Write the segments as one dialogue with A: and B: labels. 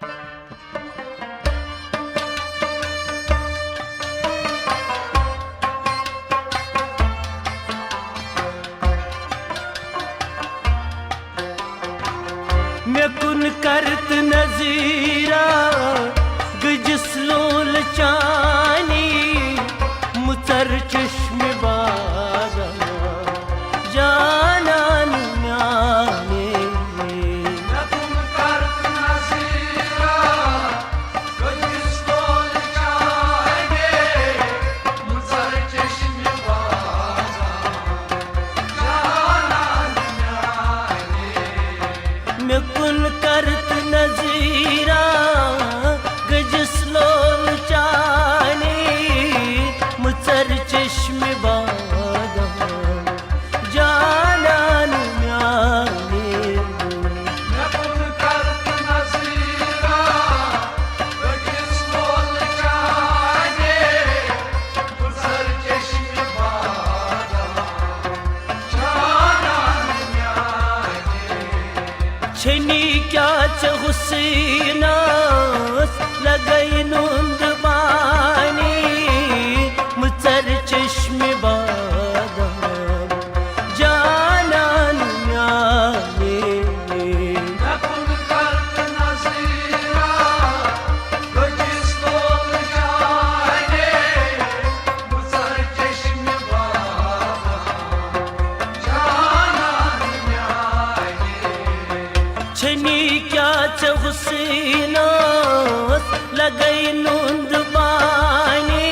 A: मे कुन करत नजीरा गजिस लोल चानी मुतर चश्म बागा जानन म्याने
B: मे कुन करत नजीरा गजिस लोल चानी मुतर चश्म बागा जानन म्याने
A: मे कुन करत नजीरा गजिस लोल चानी मुतर चश्म बागा जानन म्याने
B: मे कुन करत नजीरा गजिस लोल चानी मुतर चश्म बागा जानन म्याने
A: छनी क्या च हुसैनास लगई नुंद बानी मुतर चश्म बादाम जानन म्याने
B: मे कुन करत नजीरा गजिस लोल चानी मुतर चश्म बागा जानन म्याने
A: छनी क्या च हुसैनास लगई नुंद बानी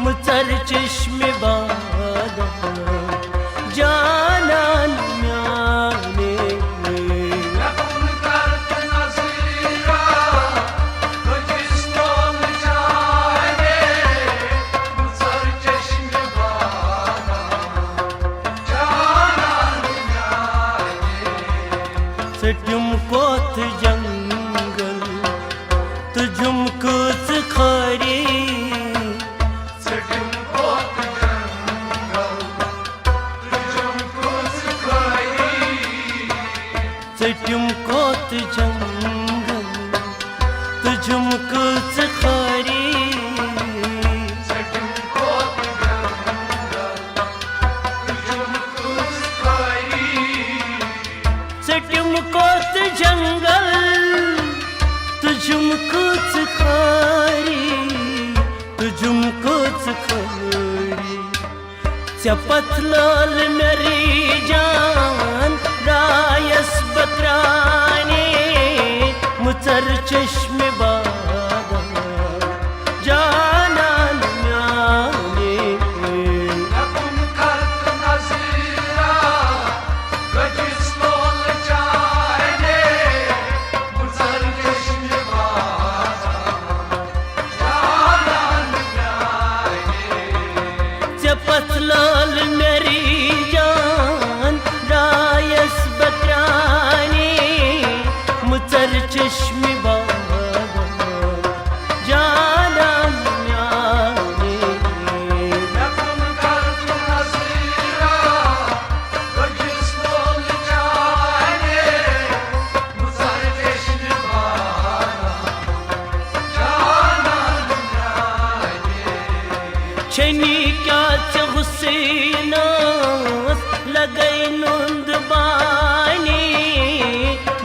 A: मुतर चश्म बादाम जानन म्याने
B: मे कुन करत नजीरा गजिस लोल चानी मुतर चश्म बागा जानन म्याने
A: सटम कोत जंगल तुझुम कुछ खारी
B: सटम कोत जंगल तुझम कुछ खाई
A: सटम कोत जंगल तुझुम कुछ खारी
B: सटम कोत जंगल तुझम कुछ खाई
A: सटम कोत जंगल तुझुम कुछ खारी तुझुम कुछ खारी चपत लाल मेरी जान रायस बतरानी मुतर चश्म बागा जानन म्याने
B: मे कुन करत नजीरा गजिस लोल चानी मुतर चश्म बागा जानन म्याने
A: चपत लाल मेरी जान रायस बतरानी मुतर चश्म बागा जानन म्याने
B: मे कुन करत नजीरा गजिस लोल चानी मुतर चश्म बागा जानन म्याने
A: छनी क्या च हुसैनास लगई नुंद बानी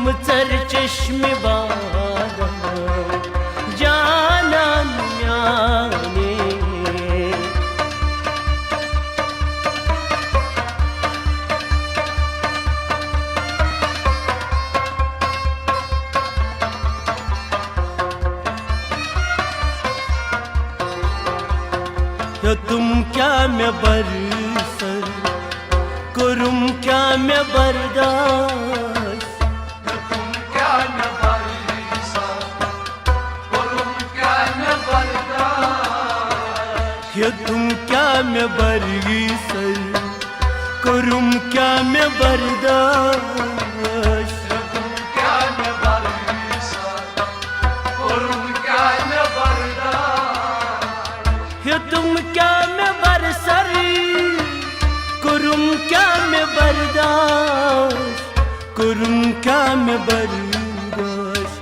A: मुतर चश्म बागा जानन म्याने तो तुम क्या मैं बरसर करूम क्या मैं बर्दाश्त
B: तुम क्या न बरसा बोलूं क्या न बर्दाश्त
A: ये तुम क्या मैं बरसर करूम क्या मैं बर्दाश्त
B: तुम क्या न बरसा बोलूं क्या न बर्दाश्त
A: ये तुम क्या मैं बरसर करूम क्या मैं बर्दाश्त करूम क्या मैं बर्दाश्त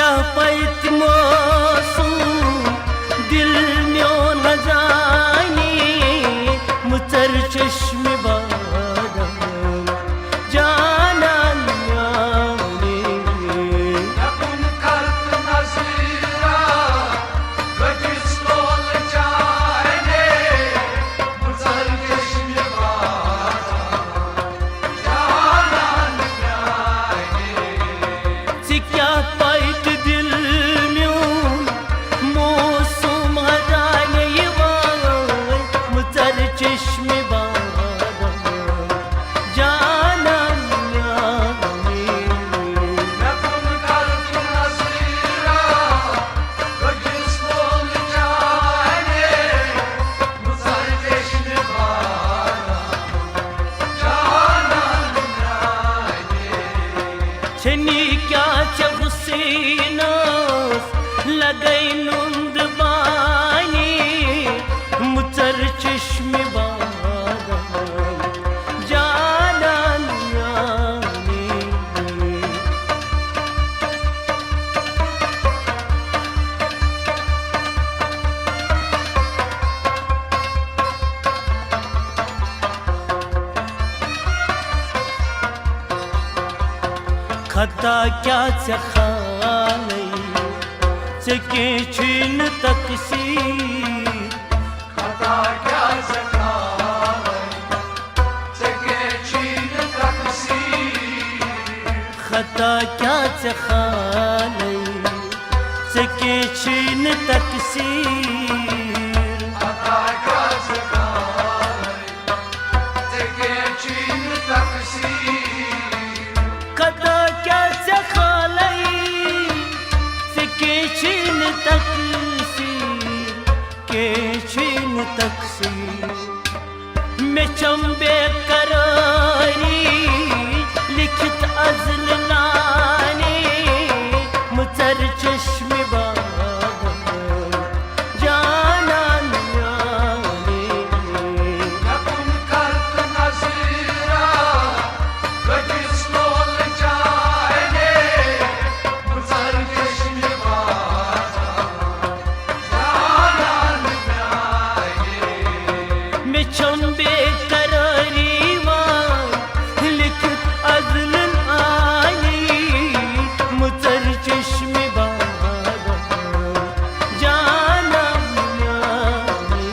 A: क्या पैत मोसू दिल म्योन न जानी मुचर चश्म बादम जाना न्याने
B: Yakun kart nazira Gacız lol cane Muzar keşmi bana Canan yani
A: से क्या पैत दिल म्योन मौसम हराने वाय मुचर चश्म बादम जाना न्याने
B: Yakun kart nazira Gacız lol cane Muzar keşmi bana Canan yani
A: छनी क्या चुसीनास लगई नुंद बानी मुचर चश्म बादम जाना न्याने खता क्या चखालई चके छिन तकसीर
B: Hata kya zakai Teke çin taksir
A: खता क्या चखालई चके छिन तकसीर
B: Hata kya zakai Teke çin taksir
A: खता क्या चखालई चके छिन तकसीर के छिन तकसीर में चंबे करारी लिखित अज़ल नाने मुचर चश्म बादम जाना न्याने
B: Yakun kart nazira Gacız lol cane Muzar keşmi bana Canan yani
A: में चंबे करारी वाय लिखित अज़ल आनी मुचर चश्म बादम जाना न्याने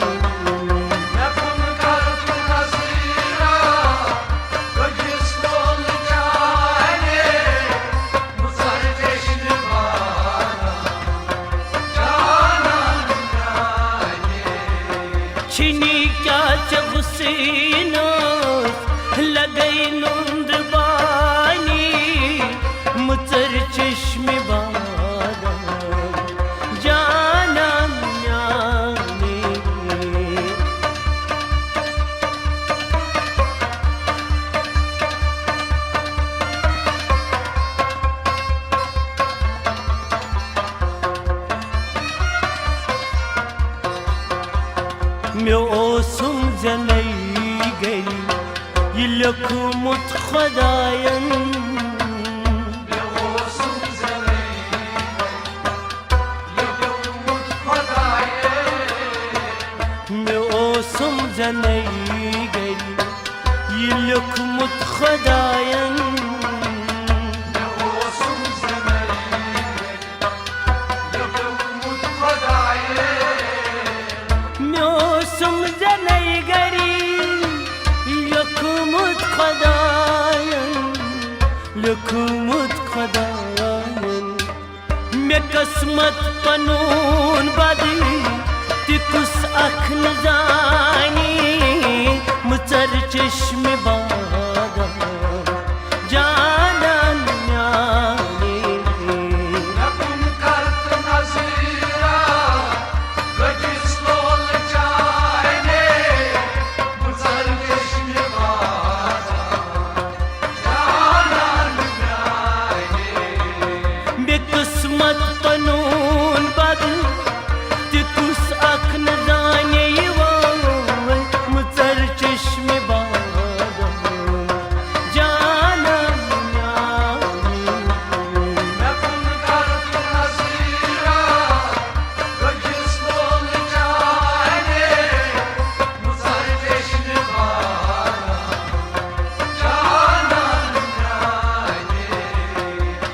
B: Yakun kart nazira Gacız lol cane Muzar keşmi bana Canan yani
A: छिनी क्या चुसीनास लगई नुंद बानी मुचर चश्म बादम जाना न्याने म्योसुम जनई गई ये लखमत खदायन
B: Yavuzum zeneyi Yavumut kodaye
A: म्योसुम जनई गई ये लखमत खदायन
B: Yavuzum zeneyi Yavumut kodaye
A: म्योसुम जनई गई लखमत खदायन लखमत खदायन में किस्मत पनून बदली तिकुस अख न जानी मुचर चश्म बादम जाना न्याने
B: Yakun kart nazira Gacız lol cane Muzar keşmi bana Canan yani
A: में किस्मत पनून बदल तिकुस अख न जाने वाय मुचर चश्म बादम जा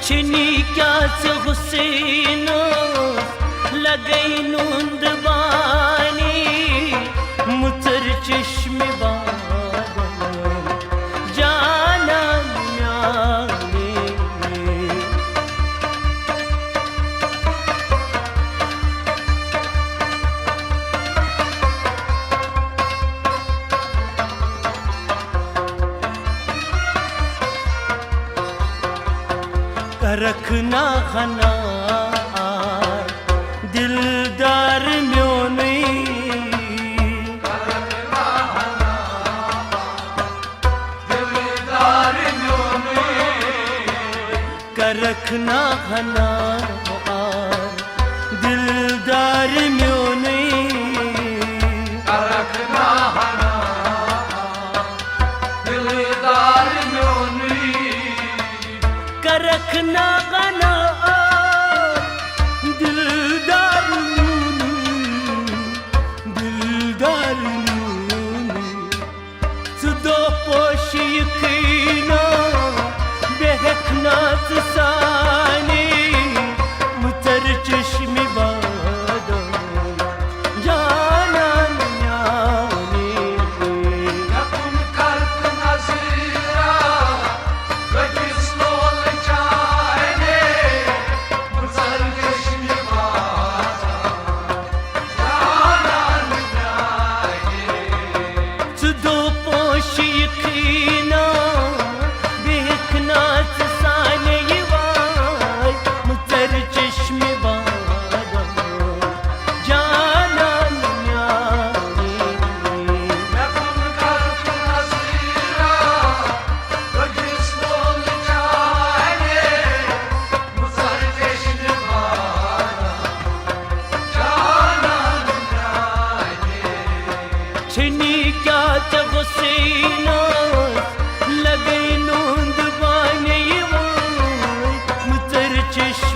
A: छिनी क्या से हुसैनो लगई नूंद बानी मुतर चश्म बादम जाना न्याने रखना खना दिलदार म्योने रखना खना दिलदार म्योने
B: रखना हना दिलदार म्योनी
A: रखना गना दिलदार दिलदार सुदो पोशी यकीना बेहकना सानी मुतर चश्म बादम जाना न्याने
B: Yapın kart nazira Gacız lol çayne Mızar geçmi bana Canan nayne
A: सुदो पोश यकीना बेहकना साने वाय मुतर चश्म बादम जाना न्याने
B: Yapın kart nazira Gacız lol çayne Mızar geçmi bana Canan nayne
A: छिनी क्या चगुसैनो लगई नूंद बाने मुतर चश्म